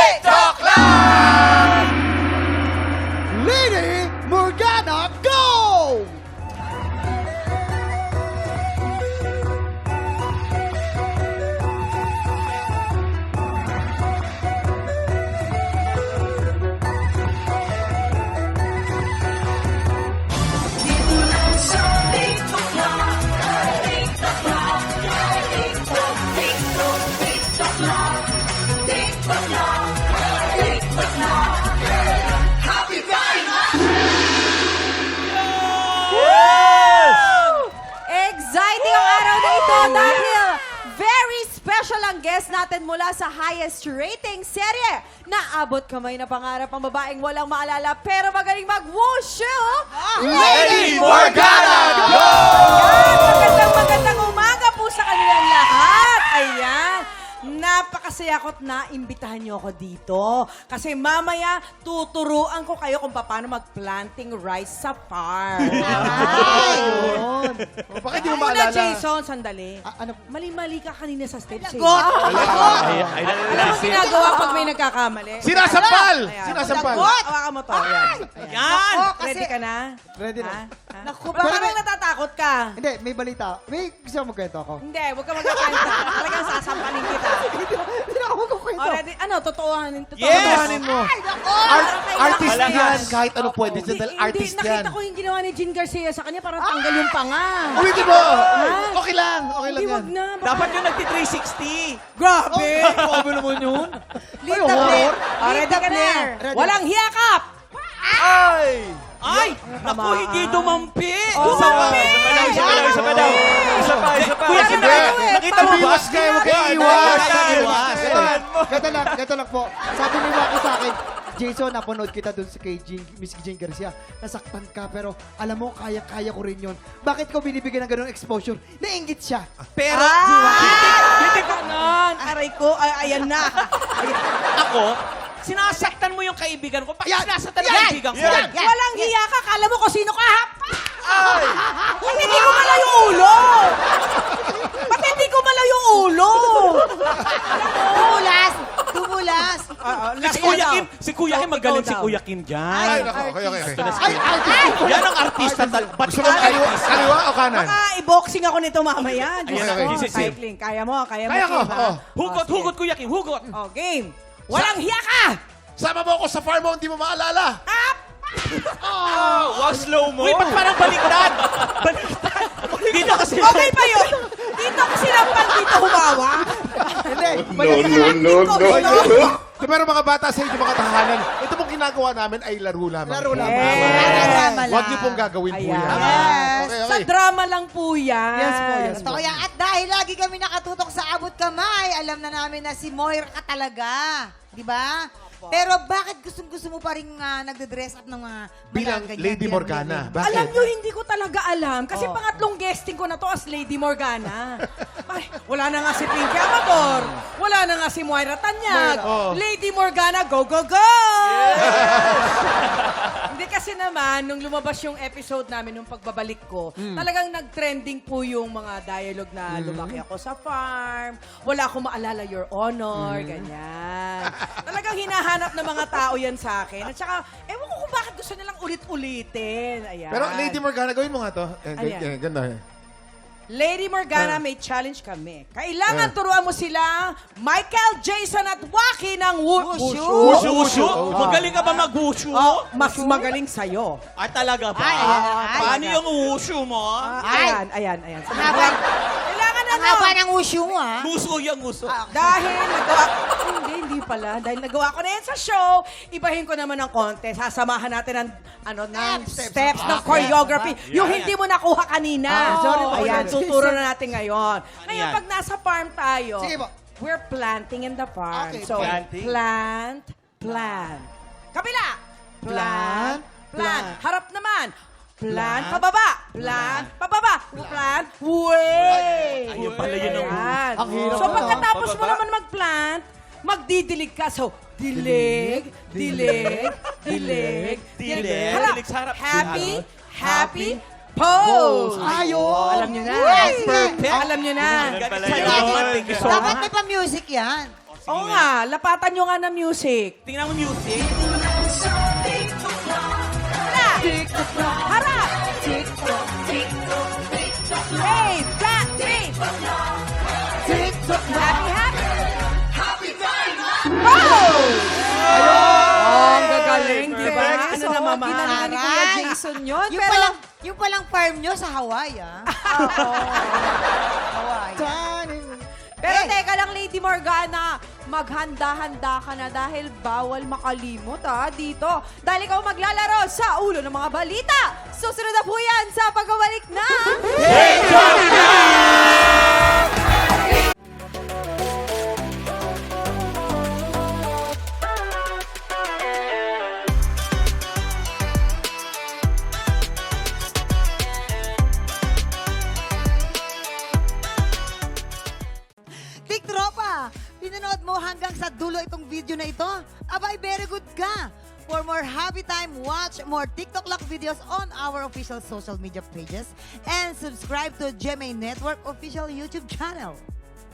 TikTok lang! Lady Morgana, go! Exciting ang araw na ito dahil very special ang guest natin mula sa highest rating serye. Naabot kamay na pangarap ang babaeng walang maalala pero magaling mag-wushu. Lady Morgana, go! Magandang umaga po sa kanilang lahat. Ayan. Napakasaya ko't naimbitahan niyo ako dito. Kasi mamaya, tuturuan ko kayo kung paano mag-planting rice sa farm. Ayun. Bakit di mo Una, maalala? Jason, sandali. Ano? Mali-mali ka kanina sa steps. Ay, Ano ginagawa pag may nagkakamali? Sinasampal! Ayan. Sinasampal! Hawakan mo to. Ayan. Yan! Ready ka na? Ready na. Ha? Naku, Parang natatakot ka. Hindi, may balita. May gusto mo magkwento ako? Hindi, huwag ka magkakanta. Talagang sasampaling kita. Hindi na ako magkukwento. O, ready? Ano, totohanin Yes! Totohanin mo. Artist Malakas. yan. Kahit ano pwede dyan dahil artist yan. Nakita ko yung ginawa ni Jean Garcia sa kanya, parang tanggal yung panga. Ulitin mo! Okay lang. Okay lang Hindi, yan. wag na. baka- Dapat yung nagti-360. Grabe! Grabe naman yun. Lead the player. O, ready ka na. Ready. Walang hiyakap! Ay! Ay! Naku, hindi dumampi! Oh, Dumampi! isa pa daw. Kuya, Kim, nakita mo ba? Iwas kayo, huwag kayo Yan, iwas. yan, iwas. Ganito lang po. Sabi ni Waki sa akin, Jason, napanood kita dun sa kay Miss Jane Garcia. Nasaktan ka, pero alam mo, kaya-kaya ko rin yun. Bakit ko binibigyan ng ganung exposure? Nainggit siya. Pero, Hindi ko nun. Aray ko, ayan na. ako, sinasaktan mo yung kaibigan ko. Bakit Yan! sinasaktan yung Yan! kaibigan ko? Yan! Walang hiya ka. Kala mo kung sino ka, ha? Ay! Ba't hindi ko malaw yung ulo? Ba't hindi ko malaw yung ulo? Tumulas! Tumulas! Si Kuya Kim, magaling si Kuya Kim dyan. Ay, nako, okay. Ay, Yan ang artista. Gusto mo kaliwa o kanan? Baka i-boxing ako nito mamaya. Diyos Ayan, ko, okay. cycling. Kaya mo, Kaya ko, Kim, ha? oh. Hugot, sige. hugot, Kuya Kim, hugot. Oh, game. Walang hiya ka! Sama mo ako sa farm mo, hindi mo maalala. Wow, slow mo. Uy, ba't parang baliktad? Baliktad. Dito kasi. Okay pa yun. Dito ko sinampal, dito humawa. Hindi. Pero mga bata sa inyo, mga tahanan, ito pong ginagawa namin ay laro lamang. Laro lamang. Yes. Huwag niyo pong gagawin po Ayan. yan. Yes. Okay, Sa okay. drama lang po yan. Yes po, yes po. Totoo yan. At dahil lagi kami nakatutok sa abot kamay, alam na namin na si Moira ka talaga. Di ba? Pero bakit gustong-gusto mo pa rin nagde-dress up ng mga Bilang ganyan, Lady ganyan, Morgana. ganyan? Bakit? Alam nyo, hindi ko talaga alam. Kasi Oh. pangatlong guesting ko na to as Lady Morgana. Ay, wala na nga si Pinky Amador. Wala na nga si Moira Tanyag. Oh. Lady Morgana, go, go, go! Hindi kasi naman, nung lumabas yung episode namin, nung pagbabalik ko, talagang nag-trending po yung mga dialogue na lumaki ako sa farm, wala akong maalala, Your Honor, ganyan. Talagang hinahanap ng mga tao yan sa akin. At saka, ewan ko kung bakit gusto nilang ulit-ulitin. Ayan. Pero Lady Morgana, gawin mo nga to. Ano yan? Ganda. Lady Morgana, may challenge kami. Kailangan turuan mo sila, Michael, Jason at Waki ng wushu. Wushu? Magaling ka ba mag-wushu? Oh, mas magaling sa'yo. Ay, talaga ba? Ay, ay, ay. Paano yung wushu mo? Ayan. Haba- Kailangan Ang haba ng wushu mo, ha? Muso yung muso. Dahil nagawa... Hindi pala. Dahil nagawa ko na yan sa show, ibahin ko naman ng konti. Sasamahan natin ng steps ng choreography. Yung hindi mo nakuha kanina. Sorry po. Ayan, tuturo na natin ngayon. Ngayon, yan? pag nasa farm tayo, Sige po. we're planting in the farm. Okay, So, planting. plant. Kabila! Plant, plant. Harap naman. Plant, pababa. Plant, pababa. Plant, way. Ayun pala yun ang Ayan. Ang hirap So, na, pagkatapos mo Pababa. naman mag-plant, magdidilig ka. So, dilig, dilig, dilig, Dilig. Harap. Dilig sa harap. Happy, happy, pose. Ayun. Alam nyo na. Uy! Perfect. Alam nyo na. Ganun pala Sa yun. lagi- Thank you so Dapat much. may pa-music yan. Oo nga, lapatan nyo nga ng music. Tingnan mo music. Harap! Hey, flat feet! Happy, happy! Oh! Oh, ang gagaling, di ba? Ano na, mama? Ginagawa ni Kuya Jason yun. Yung Pero, palang farm nyo sa Hawaii, ah. Hawaii. pero teka lang, Lady Morgana, maghanda-handa ka na dahil bawal makalimot dito. Dahil ikaw maglalaro sa ulo ng mga balita. Susunod na po yan sa pagbabalik na... Tik Tropa, pinanood mo hanggang sa dulo itong video na ito? Abay, very good ka! For more happy time, watch more TikTok Lock videos on our official social media pages and subscribe to GMA Network official YouTube channel.